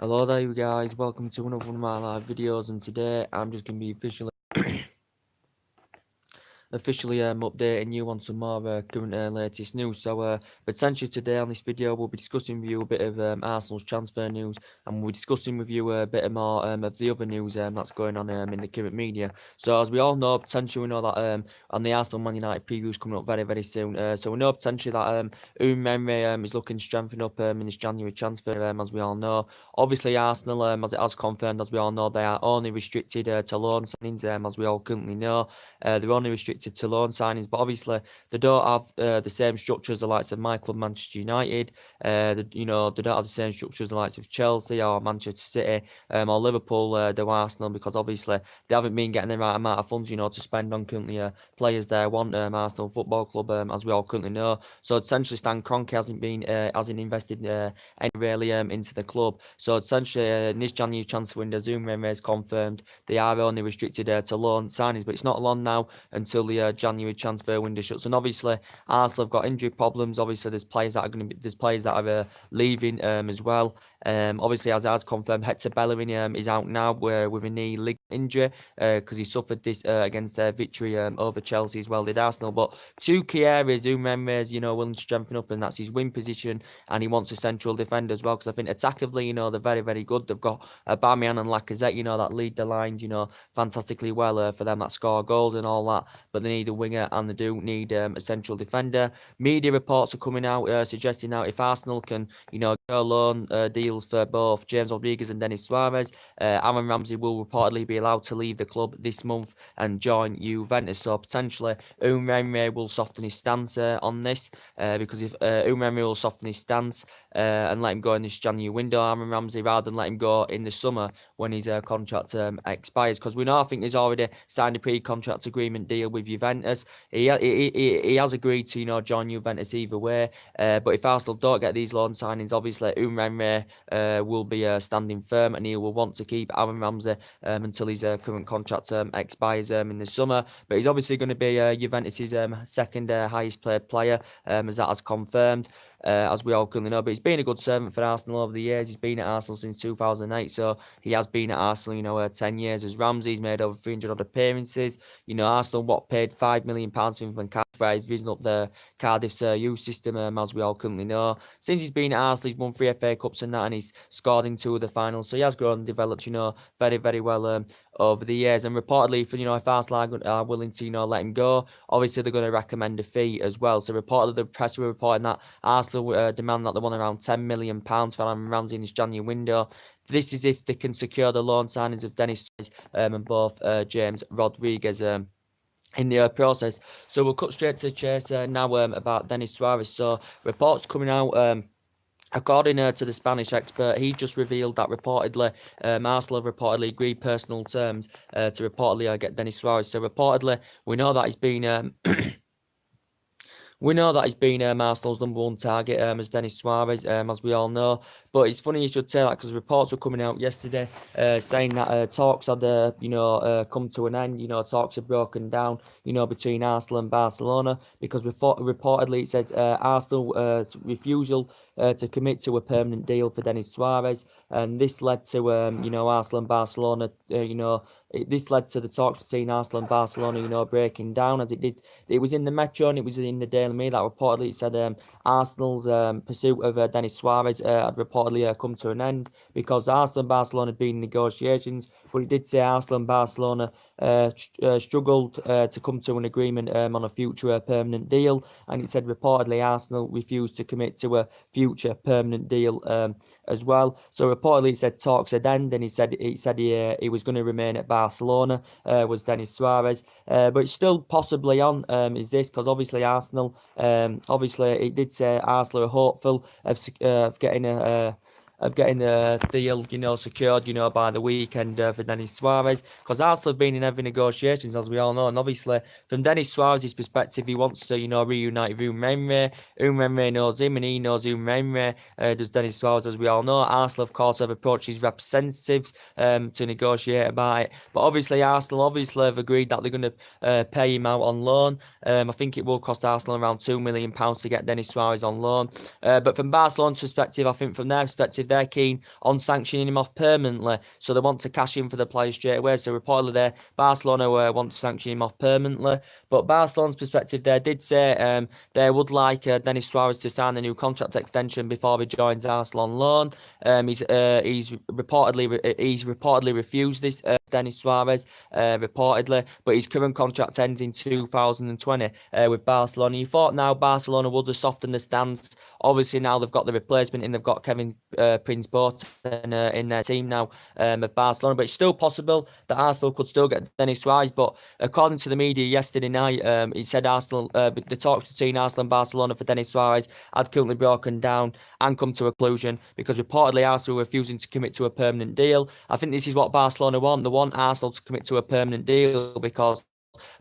Hello there you guys, welcome to another one of my live videos, and today I'm just going to be officially updating you on some more current latest news. So potentially today on this video we'll be discussing with you a bit of Arsenal's transfer news, and we'll be discussing with you a bit more of the other news that's going on in the current media. So as we all know, potentially we know that on the Arsenal Man United preview is coming up very soon. So we know potentially that Emery is looking to strengthen up in this January transfer, as we all know. Obviously Arsenal, as it has confirmed, as we all know, they are only restricted to loan signings, as we all currently know. They're only restricted to loan signings, but obviously they don't have the same structure as the likes of my club, Manchester United. They don't have the same structure as the likes of Chelsea or Manchester City or Liverpool do Arsenal, because obviously they haven't been getting the right amount of funds, to spend on currently players they want. Arsenal Football Club, as we all currently know. So essentially, Stan Kroenke hasn't invested any really into the club. So essentially, in this January transfer window, Emery has confirmed they are only restricted to loan signings, but it's not long now until the January transfer window shuts. And obviously, Arsenal have got injury problems. Obviously, there's players that are leaving as well. Obviously, as confirmed, Hector Bellerin is out now with a knee ligament injury because he suffered this against their victory over Chelsea as well, did Arsenal. But two key areas Emery is willing to strengthen up, and that's his wing position, and he wants a central defender as well, because I think attackively, they're very good. They've got Aubameyang and Lacazette, that lead the lines, fantastically well for them, that score goals and all that. But they need a winger, and they do need a central defender. Media reports are coming out suggesting now if Arsenal can, go loan deals for both James Rodriguez and Denis Suarez, Aaron Ramsey will reportedly be allowed to leave the club this month and join Juventus. So potentially Emery will soften his stance on this, because if Emery will soften his stance and let him go in this January window, Aaron Ramsey, rather than let him go in the summer when his contract expires, because we know, I think he's already signed a pre-contract agreement deal with Juventus. He has agreed to join Juventus either way. But if Arsenal don't get these loan signings, obviously Emery will be standing firm, and he will want to keep Aaron Ramsey until his current contract expires in the summer. But he's obviously going to be Juventus's second highest paid player, as that has confirmed. As we all currently know, but he's been a good servant for Arsenal over the years. He's been at Arsenal since 2008, so he has been at Arsenal, 10 years as Ramsey. He's made over 300 odd appearances. Arsenal paid £5 million for him from Cardiff. He's risen up the Cardiff's youth system, as we all currently know. Since he's been at Arsenal, he's won 3 FA Cups and that, and he's scored in 2 of the finals. So he has grown and developed, very well over the years. And reportedly, if Arsenal are willing to, let him go, obviously they're going to recommend a fee as well. So reportedly, the press were reporting that Arsenal demand that they want around £10 million for Aaron Ramsey in this January window. This is if they can secure the loan signings of Denis and both James Rodriguez in the process. So we'll cut straight to the chase now about Denis Suarez. So reports coming out. According to the Spanish expert, he just revealed that reportedly Arsenal have reportedly agreed personal terms to reportedly get Denis Suarez. So reportedly, we know that he's been we know that he's been Arsenal's #1 target as Denis Suarez, as we all know. But it's funny you should say that, because reports were coming out yesterday saying that talks had, come to an end. Talks had broken down, between Arsenal and Barcelona, because reportedly it says Arsenal's refusal to commit to a permanent deal for Denis Suarez, and this led to Arsenal and Barcelona, this led to the talks between Arsenal and Barcelona, breaking down, as it did. It was in the Metro and it was in the Daily Mail that reportedly said Arsenal's pursuit of Denis Suarez had reportedly come to an end, because Arsenal and Barcelona had been in negotiations, but it did say Arsenal and Barcelona struggled to come to an agreement on a future permanent deal, and it said reportedly Arsenal refused to commit to a future permanent deal as well. So reportedly it said talks had ended, and he said he was going to remain at Barcelona, was Denis Suarez, but it's still possibly on, is this, because obviously Arsenal, obviously it did say Arsenal are hopeful of getting the deal, secured, by the weekend for Denis Suarez, because Arsenal have been in heavy negotiations, as we all know, and obviously from Denis Suarez's perspective, he wants to, reunite with Emery. Emery knows him, and he knows Emery does Denis Suarez, as we all know. Arsenal, of course, have approached his representatives to negotiate about it, but obviously Arsenal have agreed that they're going to pay him out on loan. I think it will cost Arsenal around £2 million to get Denis Suarez on loan, but from Barcelona's perspective, I think from their perspective, they're keen on sanctioning him off permanently, so they want to cash in for the player straight away. So reportedly, Barcelona want to sanction him off permanently. But Barcelona's perspective there did say they would like Denis Suarez to sign a new contract extension before he joins Arsenal on loan. He's reportedly refused this, Denis Suarez, reportedly, but his current contract ends in 2020 with Barcelona. You thought now Barcelona would have softened the stance. Obviously now they've got the replacement and they've got Kevin Prince Boateng in their team now of Barcelona, but it's still possible that Arsenal could still get Denis Suarez. But according to the media yesterday night, he said Arsenal, the talks between Arsenal and Barcelona for Denis Suarez had currently broken down and come to a conclusion because reportedly Arsenal were refusing to commit to a permanent deal. I think this is what Barcelona want. They want Arsenal to commit to a permanent deal because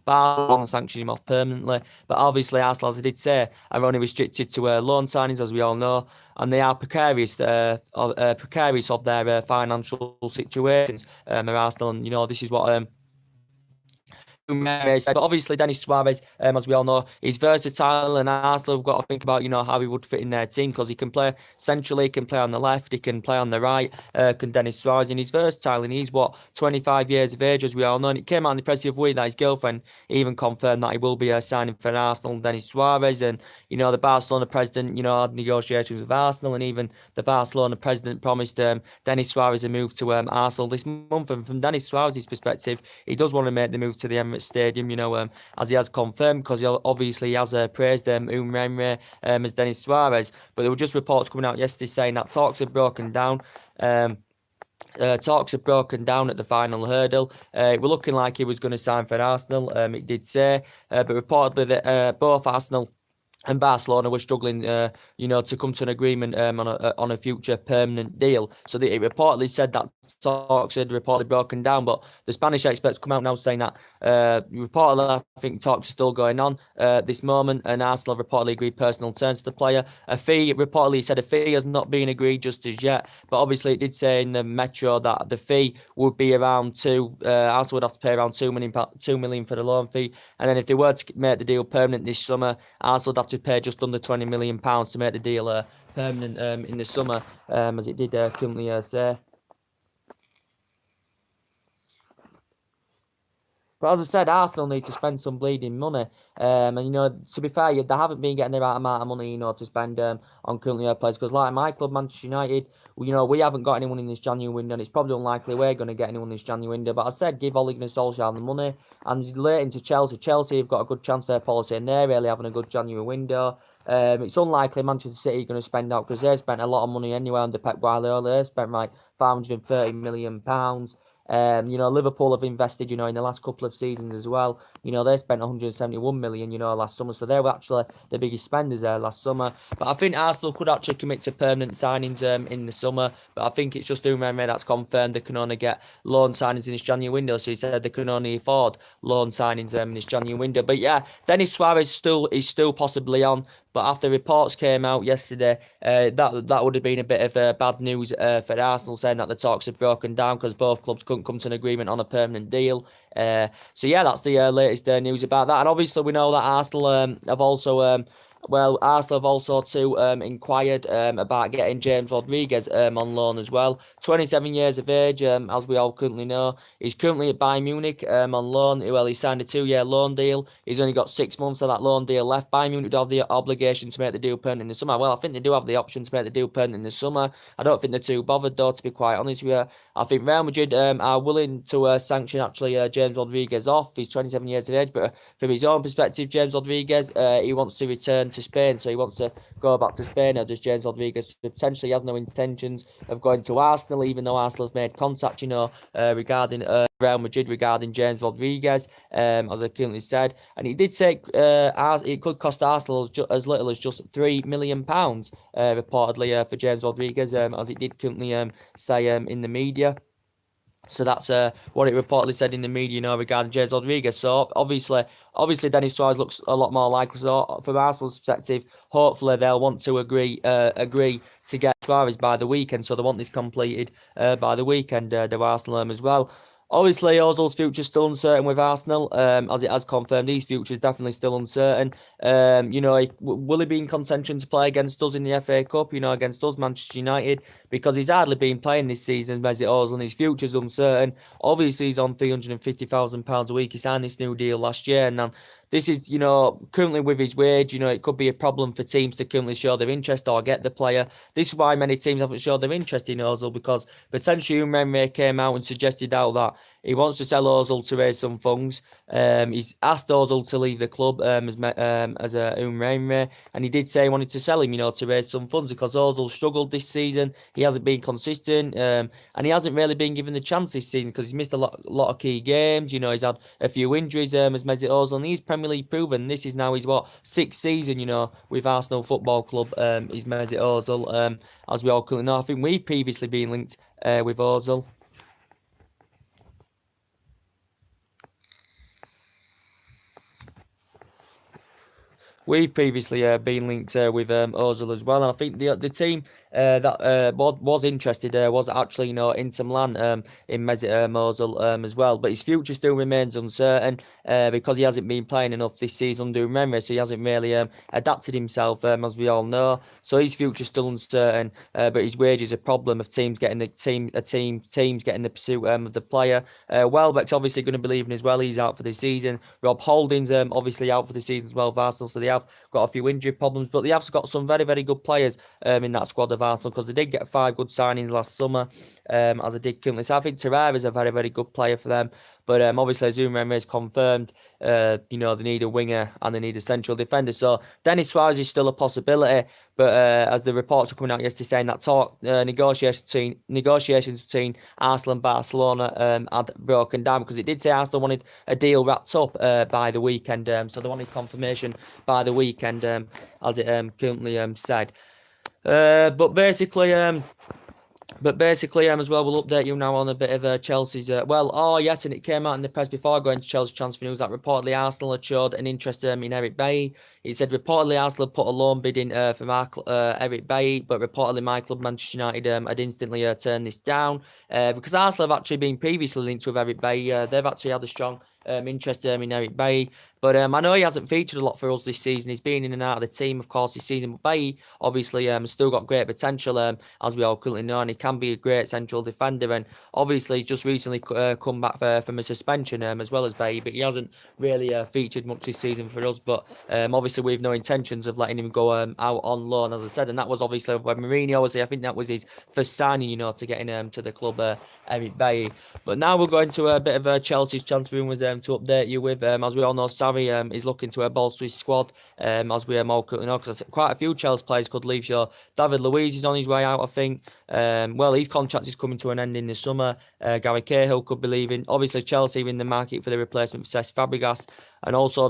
Barcelona want to sanction him off permanently. But obviously Arsenal, as I did say, are only restricted to loan signings, as we all know, and they are precarious of their financial situations. Arsenal, and this is what but obviously Denis Suarez, as we all know, is versatile, and Arsenal have got to think about how he would fit in their team because he can play centrally, he can play on the left, he can play on the right. Can Denis Suarez, and he's versatile, and he's 25 years of age, as we all know. And it came out in the press the other week that his girlfriend even confirmed that he will be signing for Arsenal, Denis Suarez. And the Barcelona president, had negotiations with Arsenal, and even the Barcelona president promised Denis Suarez a move to Arsenal this month. And from Denis Suarez's perspective, he does want to make the move to the Emirates Stadium, as he has confirmed, because he obviously has praised Unai as Denis Suarez. But there were just reports coming out yesterday saying that talks have broken down. Talks have broken down at the final hurdle. It was looking like he was going to sign for Arsenal. It did say, but reportedly that both Arsenal and Barcelona were struggling, to come to an agreement on a future permanent deal. So it reportedly said that talks had reportedly broken down, but the Spanish experts come out now saying that reportedly, I think talks are still going on this moment, and Arsenal have reportedly agreed personal terms to the player. A fee has not been agreed just as yet, but obviously it did say in the Metro that the fee would be around Arsenal would have to pay around $2 million for the loan fee, and then if they were to make the deal permanent this summer, Arsenal would have to pay just under £20 million to make the deal permanent in the summer, as it did currently say. But as I said, Arsenal need to spend some bleeding money. And, to be fair, they haven't been getting the right amount of money, to spend on currently players. Because like my club, Manchester United, we haven't got anyone in this January window. And it's probably unlikely we're going to get anyone in this January window. But I said, give Ole Gunnar Solskjaer the money. And relating to Chelsea, Chelsea have got a good transfer policy and they're really having a good January window. It's unlikely Manchester City are going to spend out because they've spent a lot of money anyway under Pep Guardiola. They've spent like £530 million. Liverpool have invested, in the last couple of seasons as well. They spent 171 million, last summer. So they were actually the biggest spenders there last summer. But I think Arsenal could actually commit to permanent signings in the summer. But I think it's just Unai that's confirmed they can only get loan signings in this January window. So he said they can only afford loan signings in this January window. But yeah, Denis Suarez is still possibly on. But after reports came out yesterday, that would have been a bit of bad news for Arsenal, saying that the talks had broken down because both clubs couldn't come to an agreement on a permanent deal. So yeah, that's the latest news about that. And obviously we know that Arsenal have also inquired about getting James Rodriguez on loan as well. 27 years of age, as we all currently know. He's currently at Bayern Munich on loan. Well, he signed a 2-year loan deal. He's only got 6 months of that loan deal left. Bayern Munich do have the obligation to make the deal permanent in the summer. Well, I think they do have the option to make the deal permanent in the summer. I don't think they're too bothered, though, to be quite honest with you. I think Real Madrid are willing to sanction actually James Rodriguez off. He's 27 years of age, but from his own perspective, James Rodriguez, he wants to return to Spain, so he wants to go back to Spain. Or does James Rodriguez potentially has no intentions of going to Arsenal, even though Arsenal have made contact, regarding Real Madrid regarding James Rodriguez, as I currently said, and he did say it could cost Arsenal as little as just £3 million, reportedly for James Rodriguez, as it did currently say in the media. So that's what it reportedly said in the media, regarding James Rodriguez. So obviously Denis Suarez looks a lot more likely. So from Arsenal's perspective, hopefully they'll want to agree to get Suarez by the weekend. So they want this completed by the weekend. The Arsenal as well. Obviously, Ozil's future is still uncertain with Arsenal, as it has confirmed. His future is definitely still uncertain. Will he be in contention to play against us in the FA Cup? Against us, Manchester United, because he's hardly been playing this season. Mesut Ozil, and his future is uncertain. Obviously, he's on £350,000 a week. He signed this new deal last year, and then this is, currently with his wage, it could be a problem for teams to currently show their interest or get the player. This is why many teams haven't shown their interest in Ozil, because potentially Umremre came out and suggested out that he wants to sell Ozil to raise some funds. He's asked Ozil to leave the club as a Umremre, and he did say he wanted to sell him, to raise some funds, because Ozil struggled this season. He hasn't been consistent, and he hasn't really been given the chance this season because he's missed a lot of key games. He's had a few injuries as Mesut Ozil, and he's Premier League proven. This is now his sixth season, with Arsenal Football Club. He's Mesut Ozil, as we all currently know. I think we've previously been linked with Ozil. We've previously been linked with Ozil as well, and I think the team that was interested was actually Inter Milan in Mesut Ozil as well, but his future still remains uncertain because he hasn't been playing enough this season under Umremre, so he hasn't really adapted himself as we all know. So his future still uncertain, but his wage is a problem of teams getting teams getting the pursuit of the player. Welbeck's obviously going to be leaving as well. He's out for the season. Rob Holding's obviously out for the season as well. Arsenal, so they have got a few injury problems, but they have got some very, very good players in that squad of Arsenal, because they did get 5 good signings last summer, as I did currently. So I think Torreira is a very, very good player for them. But obviously, as Umremre has confirmed, they need a winger and they need a central defender. So Denis Suarez is still a possibility, but as the reports are coming out yesterday saying that negotiations between Arsenal and Barcelona had broken down, because it did say Arsenal wanted a deal wrapped up by the weekend. So they wanted confirmation by the weekend, as it currently said. But basically, as well, we'll update you now on a bit of Chelsea's. And it came out in the press before going to Chelsea transfer news that reportedly Arsenal had showed an interest in Eric Bailly. It said reportedly Arsenal had put a loan bid in for Eric Bailly, but reportedly my club, Manchester United, had instantly turned this down because Arsenal have actually been previously linked with Eric Bailly. They've actually had a strong interest in Eric Bailly. But I know he hasn't featured a lot for us this season. He's been in and out of the team, of course, this season. But Bailly, obviously, has still got great potential, as we all currently know, and he can be a great central defender. And obviously, he's just recently come back from a suspension, as well as Bailly. But he hasn't really featured much this season for us. But obviously, we've no intentions of letting him go out on loan, as I said. And that was obviously when Mourinho was here. I think that was his first signing, to get in to the club, Eric Bailly. But now we're going to a bit of Chelsea's transfer rumours to update you with. As we all know, Sarri is looking to bolster his squad, as we all currently know, because quite a few Chelsea players could leave. So David Luiz is on his way out, I think. His contract is coming to an end in the summer. Gary Cahill could be leaving. Obviously, Chelsea are in the market for the replacement for Cesc Fabregas, and also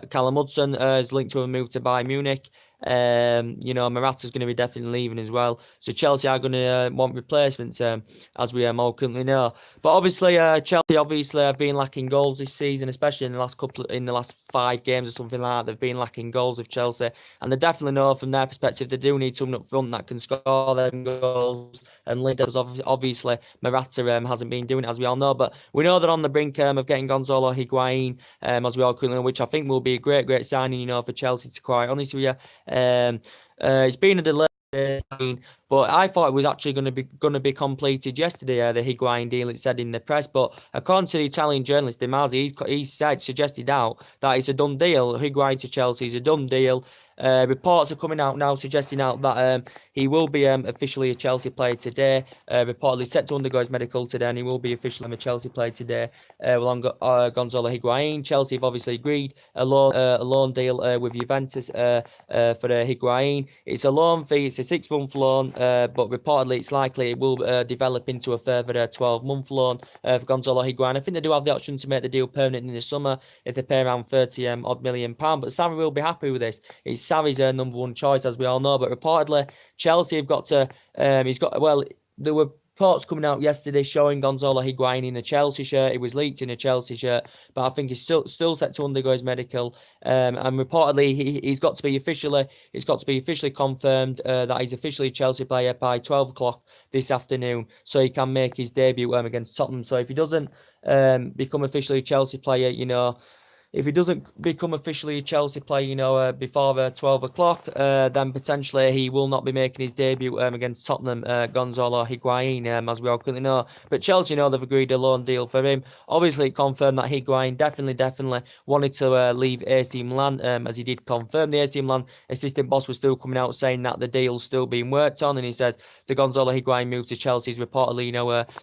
Callum Hudson is linked to a move to Bayern Munich. Morata's going to be definitely leaving as well. So Chelsea are going to want replacements, as we all currently know. But obviously, Chelsea have been lacking goals this season, especially in the last 5 games or something like that. They've been lacking goals of Chelsea, and they definitely know from their perspective they do need someone up front that can score them goals and lead us. Obviously, Morata hasn't been doing it, as we all know. But we know they're on the brink of getting Gonzalo Higuain, as we all currently know, which I think will be a great signing, for Chelsea, to quite honest with you. It's been a delay, but I thought it was actually going to be completed yesterday, the Higuain deal, it said in the press. But according to the Italian journalist De Masi, he suggested out that it's a done deal. Higuain to Chelsea is a done deal. Reports are coming out now suggesting out that he will be officially a Chelsea player today. Reportedly set to undergo his medical today, and he will be officially a Chelsea player today. Along Gonzalo Higuain, Chelsea have obviously agreed a loan deal with Juventus for Higuain. It's a loan fee. It's a 6-month loan, but reportedly it's likely it will develop into a further 12-month loan for Gonzalo Higuain. I think they do have the option to make the deal permanent in the summer if they pay around £30 million. But Sarri will be happy with this. It's Sarri's number one choice, as we all know. But reportedly, Chelsea have got to. They were reports coming out yesterday showing Gonzalo Higuain in a Chelsea shirt. It was leaked in a Chelsea shirt, but I think he's still set to undergo his medical. And reportedly, he's got to be officially confirmed that he's officially a Chelsea player by 12 o'clock this afternoon, so he can make his debut against Tottenham. So if he doesn't become officially a Chelsea player, if he doesn't become officially a Chelsea player, before 12 o'clock, then potentially he will not be making his debut against Tottenham, Gonzalo Higuain, as we all currently know. But Chelsea, they've agreed a loan deal for him. Obviously, it confirmed that Higuain definitely wanted to leave AC Milan, as he did confirm. The AC Milan assistant boss was still coming out saying that the deal's still being worked on, and he said the Gonzalo Higuain move to Chelsea is reportedly,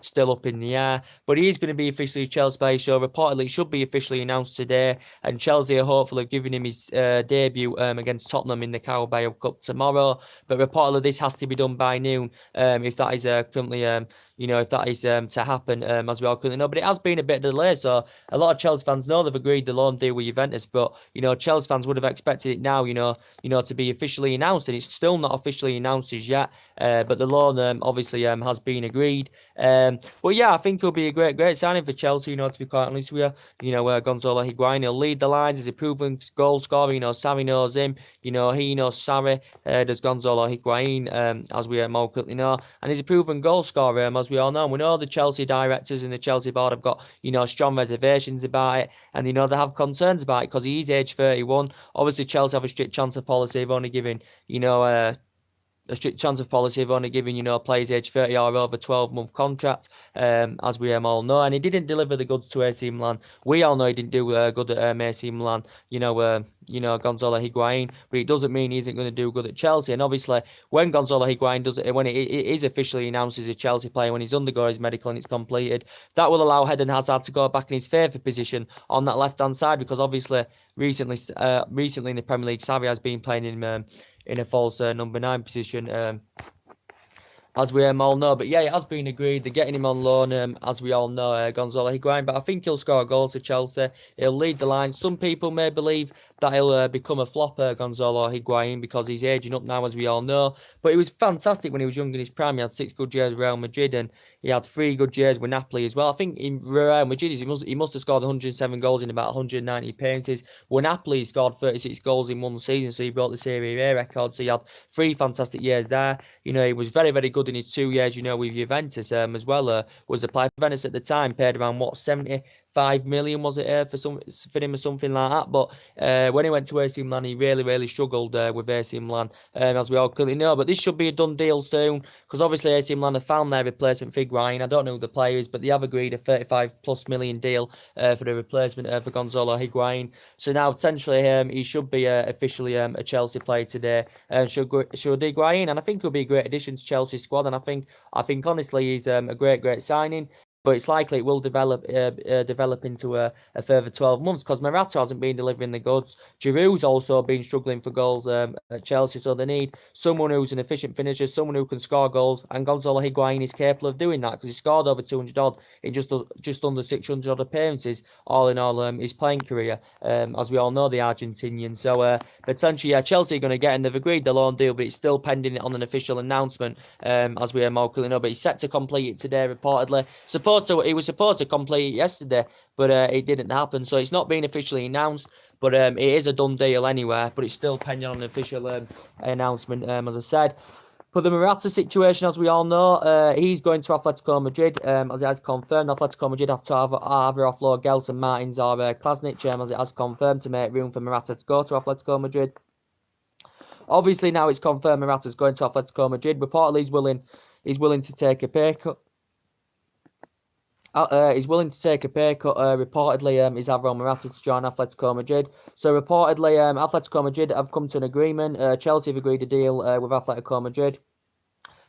still up in the air. But he is going to be officially a Chelsea player, so reportedly it should be officially announced today. And Chelsea are hopeful of giving him his debut against Tottenham in the Carabao Cup tomorrow. But reportedly this has to be done by noon if that is currently if that is to happen, as we all currently know. But it has been a bit of a delay, so a lot of Chelsea fans know they've agreed the loan deal with Juventus, but Chelsea fans would have expected it now, to be officially announced, and it's still not officially announced as yet. But the loan obviously has been agreed. But yeah, I think it'll be a great signing for Chelsea. To be quite honest with you, Gonzalo Higuain, he'll lead the lines. He's a proven goal scorer. Sarri knows him. He knows Sarri. Does Gonzalo Higuain, as we all currently know, and he's a proven goal scorer, as we all know. We know the Chelsea directors and the Chelsea board have got strong reservations about it, and they have concerns about it because he's age 31. Obviously, Chelsea have a strict transfer policy of only giving a strict transfer policy of only giving, players aged 30 or over 12-month contract, as we all know. And he didn't deliver the goods to AC Milan. We all know he didn't do good at AC Milan, Gonzalo Higuain, but it doesn't mean he isn't going to do good at Chelsea. And obviously, when Gonzalo Higuain when it is officially announced as a Chelsea player, when he's undergoing his medical and it's completed, that will allow Eden Hazard to go back in his favourite position on that left-hand side, because obviously, recently in the Premier League, Sarri has been playing in a false number 9 position, as we all know. But yeah, it has been agreed. They're getting him on loan, as we all know, Gonzalo Higuain. But I think he'll score a goal for Chelsea. He'll lead the line. Some people may believe that he'll become a flopper, Gonzalo Higuain, because he's aging up now, as we all know. But he was fantastic when he was young in his prime. He had 6 good years with Real Madrid, and he had 3 good years with Napoli as well. I think in Real Madrid, he must have scored 107 goals in about 190 appearances. With Napoli, he scored 36 goals in one season, so he broke the Serie A record. So he had 3 fantastic years there. He was very, very good in his 2 years, with Juventus as well. Was a player for Juventus at the time, paid around 75 million was it for him or something like that. But when he went to AC Milan, he really struggled with AC Milan, as we all currently know. But this should be a done deal soon, because obviously AC Milan have found their replacement for Higuain. I don't know who the player is, but they have agreed a 35+ million deal for the replacement for Gonzalo Higuain. So now potentially he should be officially a Chelsea player today. Should Higuain, and I think he'll be a great addition to Chelsea's squad. And I think honestly he's a great signing. But it's likely it will develop into a further 12 months, because Morata hasn't been delivering the goods. Giroud's also been struggling for goals at Chelsea, so they need someone who's an efficient finisher, someone who can score goals, and Gonzalo Higuain is capable of doing that, because he scored over 200 odd in just under 600 odd appearances, all in all, his playing career, as we all know, the Argentinian. So potentially, Chelsea are going to get him. They've agreed the loan deal, but it's still pending on an official announcement, as we all clearly know. But he's set to complete it today, reportedly. He was supposed to complete it yesterday, but it didn't happen, so it's not been officially announced. But it is a done deal anyway, but it's still pending on an official announcement, as I said. For the Morata situation, as we all know, he's going to Atletico Madrid, as it has confirmed. Atletico Madrid have to either offload Gelson Martins or Klasnic, as it has confirmed, to make room for Morata to go to Atletico Madrid. Obviously, now it's confirmed Morata's going to Atletico Madrid. Reportedly, he's willing to take a pay cut. He's willing to take a pay cut. Reportedly, is Alvaro Morata to join Atletico Madrid. So reportedly, Atletico Madrid have come to an agreement. Chelsea have agreed a deal with Atletico Madrid.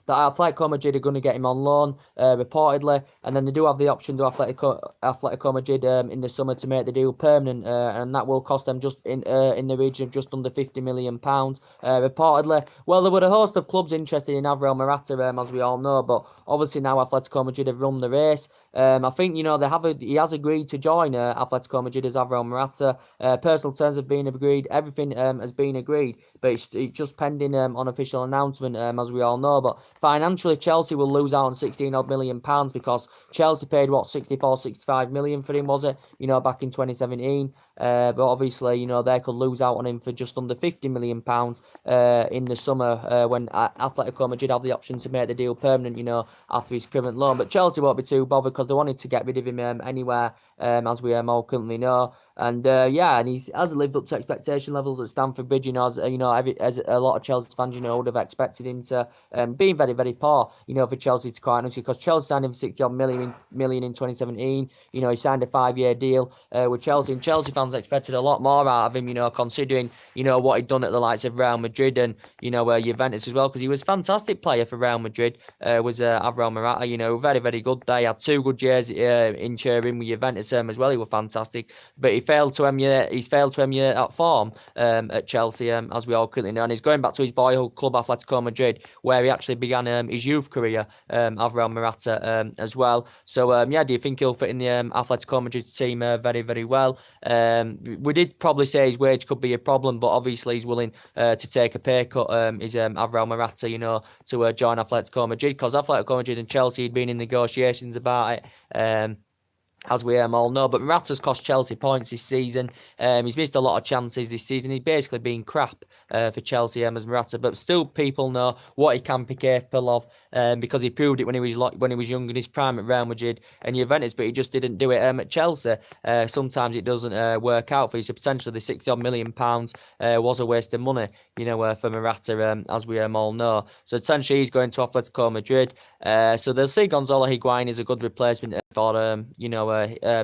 That Atletico Madrid are going to get him on loan, reportedly, and then they do have the option to Atletico Madrid in the summer to make the deal permanent, and that will cost them just in the region of just under £50 million, reportedly. Well, there were a host of clubs interested in Alvaro Morata, as we all know, but obviously now Atletico Madrid have run the race. I think he has agreed to join Atletico Madrid as Alvaro Morata. Personal terms have been agreed. Everything has been agreed, but it's just pending on official announcement, as we all know. But financially, Chelsea will lose out on 16 odd million pounds because Chelsea paid, what, 64, 65 million for him, was it? Back in 2017. But obviously, they could lose out on him for just under 50 million pounds in the summer when Atletico Madrid have the option to make the deal permanent, after his current loan. But Chelsea won't be too bothered because they wanted to get rid of him anywhere, as we all currently know. And and he has lived up to expectation levels at Stamford Bridge. As a lot of Chelsea fans, would have expected him to being very, very poor. For Chelsea to quite honestly, because Chelsea signed him for 60 odd million in 2017. He signed a 5-year deal with Chelsea, and Chelsea fans expected a lot more out of him. Considering what he'd done at the likes of Real Madrid and Juventus as well, because he was a fantastic player for Real Madrid. Was Alvaro Morata. Very, very good. They had 2 good years in Turin with Juventus as well. He was fantastic, but he failed to emulate that form at Chelsea, as we all currently know. And he's going back to his boyhood club, Atletico Madrid, where he actually began his youth career, Alvaro Morata, as well. So, do you think he'll fit in the Atletico Madrid team very, very well? We did probably say his wage could be a problem, but obviously he's willing to take a pay cut, is Alvaro Morata, to join Atletico Madrid, because Atletico Madrid and Chelsea had been in negotiations about it. As we all know. But Morata's cost Chelsea points this season. He's missed a lot of chances this season. He's basically been crap for Chelsea, as Morata. But still, people know what he can be capable of, because he proved it when he was young in his prime at Real Madrid and Juventus. But he just didn't do it at Chelsea. Sometimes it doesn't work out for you. So potentially the £60 million was a waste of money, for Morata, as we all know. So essentially he's going to Atletico Madrid. So they'll see Gonzalo Higuain is a good replacement for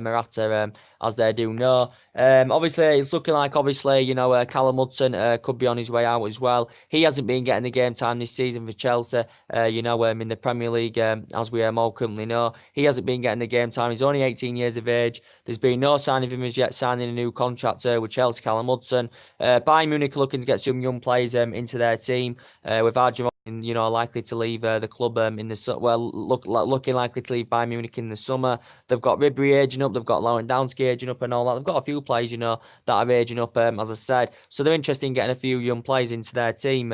Morata, as they do know. Obviously, it's looking like, Callum Hudson could be on his way out as well. He hasn't been getting the game time this season for Chelsea, in the Premier League, as we all currently know. He hasn't been getting the game time. He's only 18 years of age. There's been no sign of him as yet signing a new contract with Chelsea, Callum Hudson. Bayern Munich are looking to get some young players into their team, with Arjun, likely to leave the club in the looking likely to leave Bayern Munich in the summer. They've got Ribery aging up, they've got Lewandowski aging up and all that. They've got a few players, that are aging up, as I said. So they're interested in getting a few young players into their team.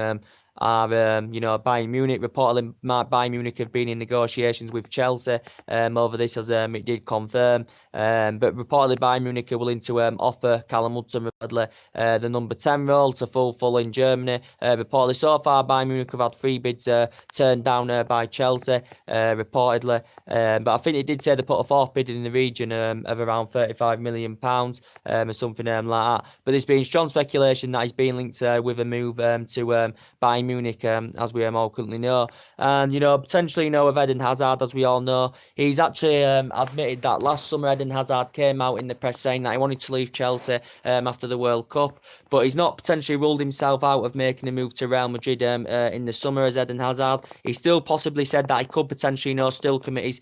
Bayern Munich. Reportedly, Bayern Munich have been in negotiations with Chelsea over this, as it did confirm. But reportedly, Bayern Munich are willing to offer Callum Hudson the number 10 role to full in Germany. Reportedly, so far, Bayern Munich have had 3 bids turned down by Chelsea, reportedly. But I think it did say they put a 4th bid in the region of around £35 million, or something like that. But there's been strong speculation that he's been linked with a move to Bayern Munich, as we all currently know. And, potentially, with Eden Hazard, as we all know, he's actually admitted that last summer Eden Hazard came out in the press saying that he wanted to leave Chelsea after the World Cup, but he's not potentially ruled himself out of making a move to Real Madrid in the summer as Eden Hazard. He still possibly said that he could potentially, still commit his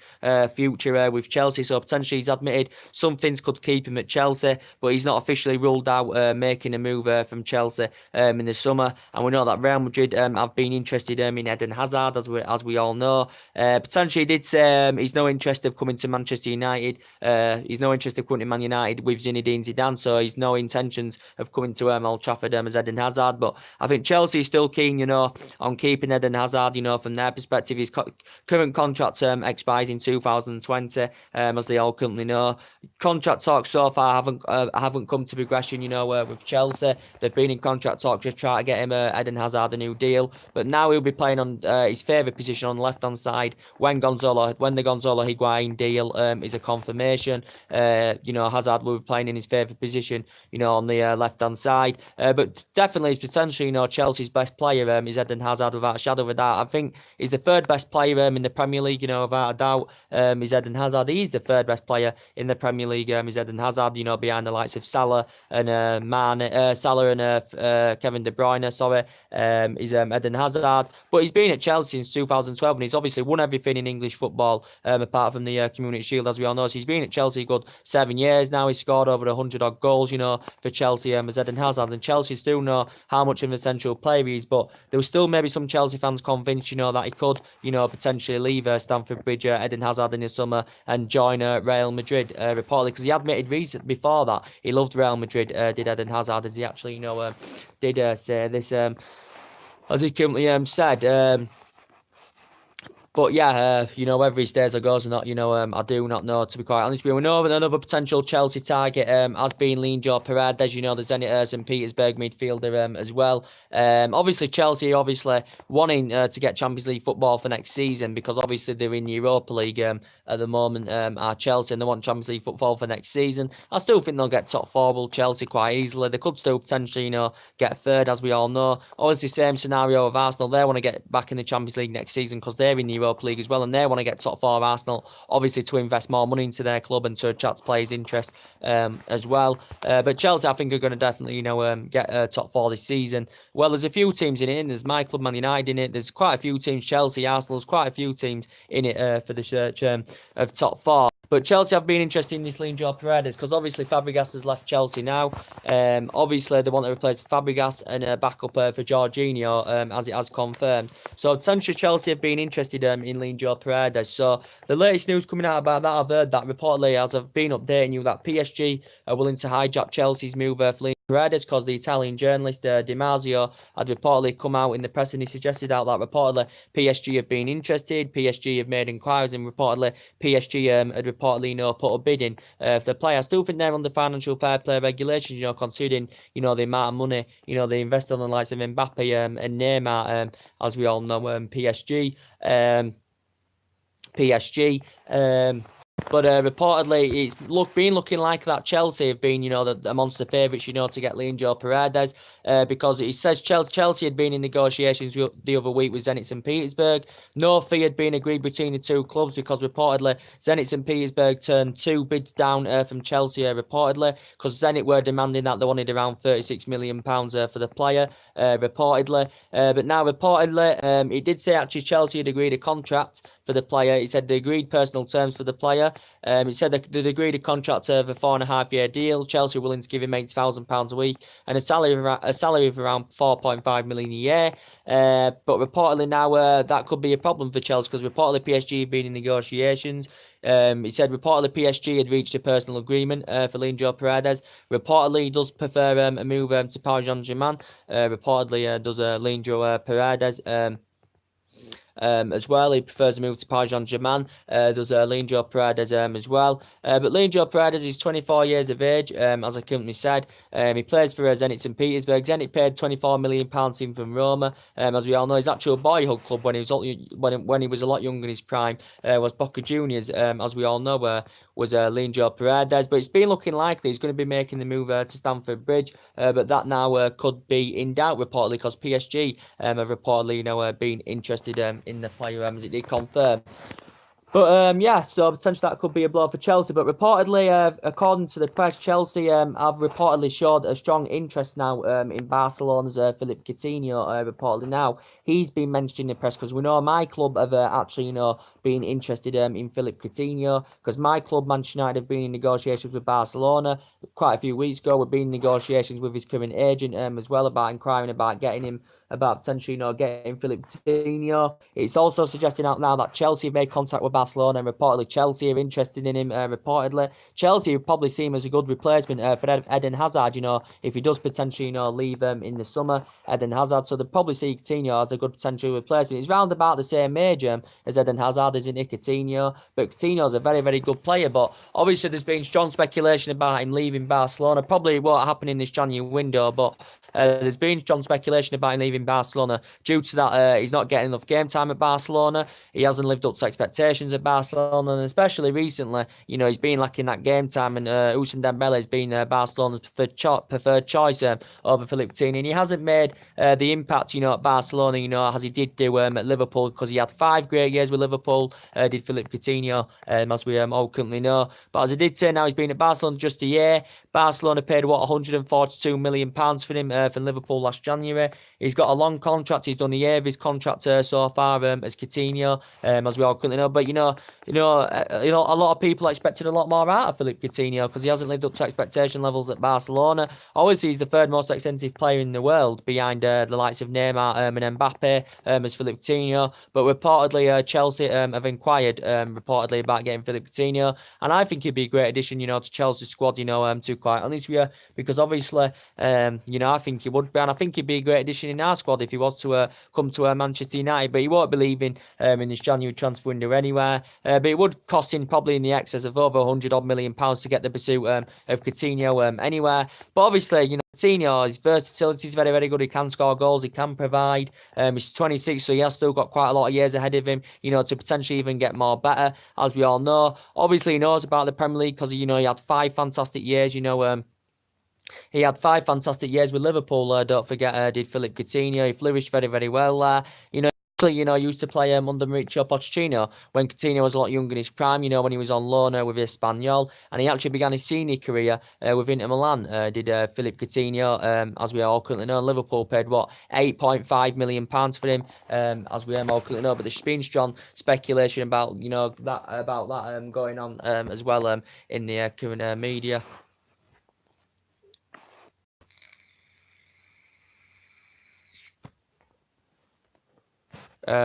future with Chelsea, so potentially he's admitted some things could keep him at Chelsea, but he's not officially ruled out making a move from Chelsea in the summer. And we know that Real Madrid have been interested in Eden Hazard, as we all know. Potentially, he did say he's no interest of coming to Manchester United. He's no interest of coming to Man United with Zinedine Zidane, so he's no intentions of coming to Old Trafford as Eden Hazard. But I think Chelsea is still keen, on keeping Eden Hazard. From their perspective, his current contract expires in 2020, as they all currently know. Contract talks so far haven't come to progression, with Chelsea. They've been in contract talks to try to get him Eden Hazard a new deal, but now he'll be playing on his favourite position on the left-hand side when the Gonzalo Higuain deal is a confirmation. Hazard will be playing in his favourite position, on the left-hand side. But definitely, he's potentially, Chelsea's best player is Eden Hazard, without a shadow of a doubt. I think he's the 3rd best player in the Premier League, without a doubt. Is Eden Hazard. He's the 3rd best player in the Premier League. Is Eden Hazard, behind the likes of Salah and Salah and Kevin De Bruyne. Sorry. Is Eden Hazard, but he's been at Chelsea since 2012, and he's obviously won everything in English football, apart from the Community Shield, as we all know. So he's been at Chelsea a good 7 years now. He's scored over 100 odd goals, for Chelsea, as Eden Hazard, and Chelsea still know how much of an essential player he is. But there was still maybe some Chelsea fans convinced, that he could, potentially leave Stamford Bridge, Eden Hazard, in the summer and join Real Madrid, reportedly, because he admitted recently before that he loved Real Madrid. Did Eden Hazard, as he actually, did say this. As he currently said, But yeah, you know, whether he stays or goes or not, you know, I do not know, to be quite honest with you. We know that another potential Chelsea target has been Leandro Paredes, you know, the Zenit St. Petersburg midfielder as well. Obviously, Chelsea wanting to get Champions League football for next season, because obviously they're in Europa League at the moment, are Chelsea, and they want Champions League football for next season. I still think they'll get top four, will Chelsea, quite easily. They could still potentially, you know, get third, as we all know. Obviously, same scenario of Arsenal. They want to get back in the Champions League next season because they're in the Europa League as well, and they want to get top four. Arsenal, obviously, to invest more money into their club and to attract players' interest as well. But Chelsea, I think, are going to definitely, you know, get top four this season. Well, there's a few teams in it. There's my club, Man United, in it. There's quite a few teams, Chelsea, Arsenal. There's quite a few teams in it for the search of top four. But Chelsea have been interested in this Leandro Paredes because obviously Fabregas has left Chelsea now. Obviously, they want to replace Fabregas and a backup for Jorginho, as it has confirmed. So potentially Chelsea have been interested in Leandro Paredes. So the latest news coming out about that, I've heard that reportedly, as I've been updating you, that PSG are willing to hijack Chelsea's move for Leandro Paredes, because the Italian journalist Di Marzio had reportedly come out in the press and he suggested out that reportedly PSG have been interested, PSG have made inquiries, and reportedly PSG had reportedly, you know, put a bid in for the player. I still think they're under financial fair play regulations, you know, considering, you know, the amount of money, you know, they invest on the likes of Mbappe and Neymar, as we all know, PSG. But reportedly, it's been looking like that Chelsea have been, you know, the monster favourites, you know, to get Leandro Paredes, because it says Chelsea had been in negotiations the other week with Zenit St. Petersburg. No fee had been agreed between the two clubs, because reportedly Zenit St. Petersburg turned 2 bids down from Chelsea, reportedly, because Zenit were demanding that they wanted around £36 million for the player, reportedly. But now, reportedly, it did say actually Chelsea had agreed a contract for the player. It said they agreed personal terms for the player. It said they'd agreed a contract of a 4.5-year deal. Chelsea were willing to give him £80,000 a week and a salary of around 4.5 million a year. But reportedly now that could be a problem for Chelsea, because reportedly PSG have been in negotiations. He said reportedly PSG had reached a personal agreement for Leandro Paredes. Reportedly he does prefer a move to Paris Saint-Germain. Reportedly does Leandro Paredes. As well, he prefers to move to Paris Saint-Germain. There's Leandro Paredes as well. But Leandro Paredes is 24 years of age, as I currently said. He plays for Zenit St. Petersburg. Zenit paid £24 million to him from Roma. As we all know, his actual boyhood club when he was a lot younger in his prime was Boca Juniors. As we all know, was Leandro Paredes. But it's been looking likely he's going to be making the move to Stamford Bridge. But that now could be in doubt, reportedly, because PSG have reportedly, you know, been interested in the player, as it did confirm. But yeah, so potentially that could be a blow for Chelsea. But reportedly, according to the press, Chelsea have reportedly showed a strong interest now in Barcelona's Philippe Coutinho. Reportedly now he's been mentioned in the press, because we know my club have actually, you know, been interested in Philippe Coutinho, because my club, Manchester United, have been in negotiations with Barcelona quite a few weeks ago. We've been in negotiations with his current agent as well, about inquiring about getting him, about potentially, you know, getting Philippe Coutinho. It's also suggesting out now that Chelsea have made contact with Barcelona, and reportedly Chelsea are interested in him. Reportedly Chelsea would probably see him as a good replacement for Eden Hazard, you know, if he does potentially, you know, leave in the summer, Eden Hazard. So they'd probably see Coutinho as a good potential replacement. He's round about the same age as Eden Hazard, isn't he, Coutinho? But Coutinho's a very, very good player. But obviously there's been strong speculation about him leaving Barcelona. Probably won't happen in this January window, but there's been strong speculation about him leaving Barcelona due to that he's not getting enough game time at Barcelona. He hasn't lived up to expectations at Barcelona, and especially recently, you know, he's been lacking that game time, and Ousmane Dembele has been Barcelona's preferred choice over Philippe Coutinho, and he hasn't made the impact, you know, at Barcelona, you know, as he did do at Liverpool, because he had 5 great years with Liverpool, did Philippe Coutinho, as we all currently know. But as I did say, now he's been at Barcelona just a year. Barcelona paid, £142 million for him from Liverpool last January. He's got a long contract. He's done a year of his contract so far as Coutinho, as we all currently know. But you know, a lot of people expected a lot more out of Philippe Coutinho, because he hasn't lived up to expectation levels at Barcelona. Obviously, he's the third most expensive player in the world, behind the likes of Neymar and Mbappe, as Philippe Coutinho. But reportedly, Chelsea have inquired reportedly about getting Philippe Coutinho, and I think he'd be a great addition, you know, to Chelsea's squad. You know, to quite honest with you, because obviously, you know, I think think he would be, and I think he'd be a great addition in our squad if he was to come to Manchester United. But he won't be leaving in this January transfer window anywhere. But it would cost him probably in the excess of over £100 million to get the pursuit of Coutinho anywhere. But obviously, you know, Coutinho, his versatility is very, very good. He can score goals. He can provide. He's 26, so he has still got quite a lot of years ahead of him, you know, to potentially even get more better, as we all know. Obviously, he knows about the Premier League because, you know, he had 5 fantastic years, you know, he had 5 fantastic years with Liverpool, don't forget, did Philippe Coutinho. He flourished very, very well. You know, used to play under Mauricio Pochettino when Coutinho was a lot younger in his prime, you know, when he was on loan with Espanyol, and he actually began his senior career with Inter Milan, did Philippe Coutinho, as we all currently know. Liverpool paid, what, £8.5 million for him, as we all currently know, but there's been strong speculation about, you know, that going on as well in the current media.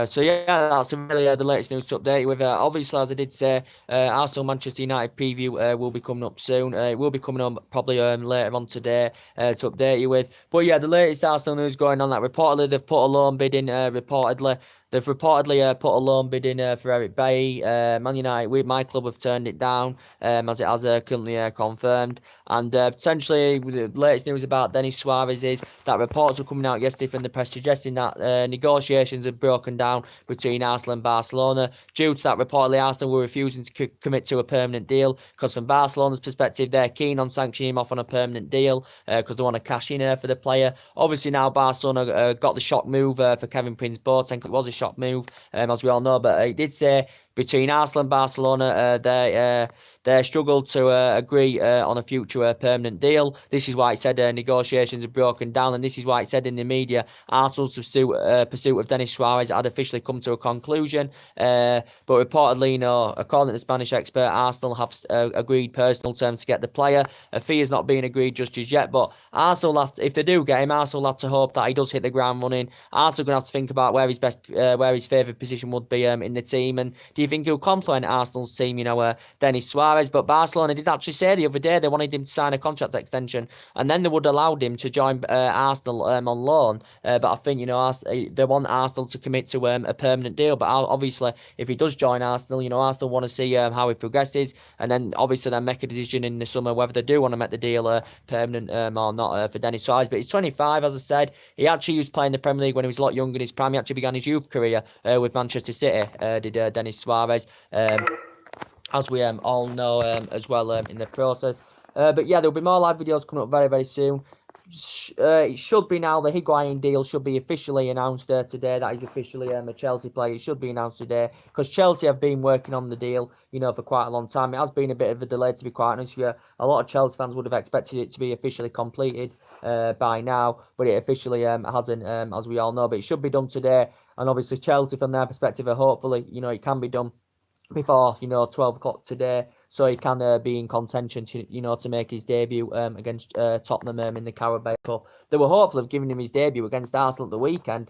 So yeah, that's really the latest news to update you with. Obviously, as I did say, Arsenal Manchester United preview will be coming up soon. It will be coming up probably later on today to update you with. But yeah, the latest Arsenal news going on, that reportedly they've put a loan bid in. They've reportedly put a loan bid in for Eric Bailly. Man United, my club, have turned it down, as it has currently confirmed. And potentially, the latest news about Denis Suarez is that reports were coming out yesterday from the press suggesting that negotiations have broken down between Arsenal and Barcelona. Due to that, reportedly, Arsenal were refusing to commit to a permanent deal because from Barcelona's perspective, they're keen on sanctioning him off on a permanent deal because they want to cash in for the player. Obviously, now Barcelona got the shock move for Kevin Prince Boateng. It was a shock move, as we all know, but it did say between Arsenal and Barcelona, they struggled to agree on a future permanent deal. This is why it said negotiations have broken down, and this is why it said in the media Arsenal's pursuit of Denis Suarez had officially come to a conclusion. But reportedly, you know, according to the Spanish expert, Arsenal have agreed personal terms to get the player. A fee has not been agreed just as yet, but Arsenal if they do get him, Arsenal have to hope that he does hit the ground running. Arsenal going to have to think about where his favoured position would be in the team, and do you think he'll complement Arsenal's team, you know, Denis Suarez? But Barcelona did actually say the other day they wanted him to sign a contract extension, and then they would have allowed him to join Arsenal on loan. But I think, you know, they want Arsenal to commit to a permanent deal. But obviously, if he does join Arsenal, you know, Arsenal want to see how he progresses, and then obviously then make a decision in the summer whether they do want to make the deal permanent or not for Denis Suarez. But he's 25, as I said. He actually used to play in the Premier League when he was a lot younger in his prime. He actually began his youth career with Manchester City, did Denis Suarez, as we all know as well in the process. But yeah, there'll be more live videos coming up very, very soon. It should be now, the Higuain deal should be officially announced today. That is officially a Chelsea player. It should be announced today because Chelsea have been working on the deal, you know, for quite a long time. It has been a bit of a delay, to be quite honest with you. A lot of Chelsea fans would have expected it to be officially completed by now, but it officially hasn't, as we all know. But it should be done today, and obviously Chelsea, from their perspective, hopefully, you know, it can be done before, you know, 12 o'clock today, so he can be in contention to, you know, to make his debut against Tottenham in the Carabao Cup. They were hopeful of giving him his debut against Arsenal at the weekend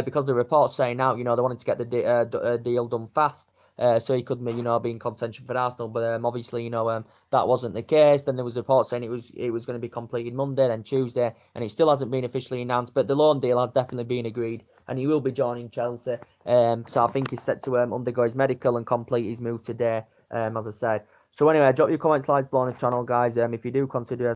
because the reports saying out, you know, they wanted to get the deal done fast. So he could, you know, be in contention for Arsenal, but obviously, you know, that wasn't the case. Then there was reports saying it was going to be completed Monday, then Tuesday, and it still hasn't been officially announced. But the loan deal has definitely been agreed, and he will be joining Chelsea. So I think he's set to undergo his medical and complete his move today, as I said. So anyway, drop your comments, likes below on the channel, guys. If you do consider